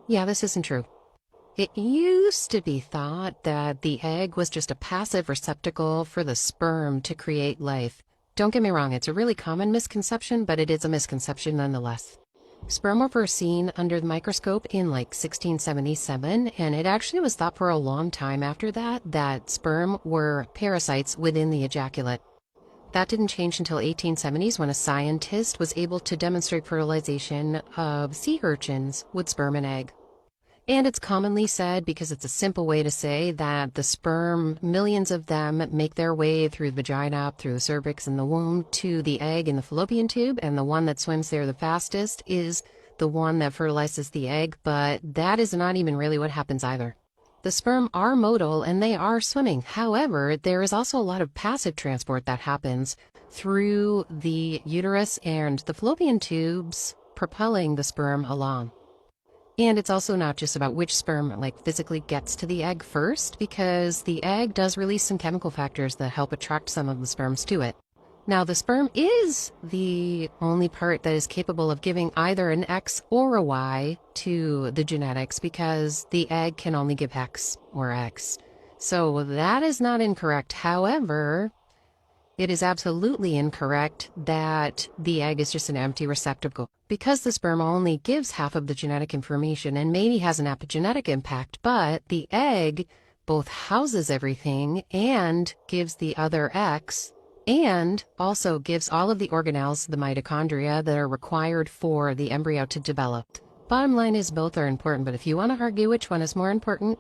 Yeah, this isn't true. It used to be thought that the egg was just a passive receptacle for the sperm to create life. Don't get me wrong, it's a really common misconception, but it is a misconception nonetheless. Sperm were first seen under the microscope in like 1677, and it actually was thought for a long time after that that sperm were parasites within the ejaculate. That didn't change until 1870s when a scientist was able to demonstrate fertilization of sea urchins with sperm and egg. And it's commonly said, because it's a simple way to say, that the sperm, millions of them, make their way through the vagina, through the cervix and the womb to the egg in the fallopian tube, and the one that swims there the fastest is the one that fertilizes the egg, but that is not even really what happens either. The sperm are modal and they are swimming. However, there is also a lot of passive transport that happens through the uterus and the fallopian tubes, propelling the sperm along. And it's also not just about which sperm physically gets to the egg first, because the egg does release some chemical factors that help attract some of the sperms to it. Now, the sperm is the only part that is capable of giving either an X or a Y to the genetics, because the egg can only give X or X. So that is not incorrect. However, it is absolutely incorrect that the egg is just an empty receptacle, because the sperm only gives half of the genetic information and maybe has an epigenetic impact, but the egg both houses everything and gives the other X, and also gives all of the organelles, the mitochondria, that are required for the embryo to develop. Bottom line is both are important, but if you want to argue which one is more important,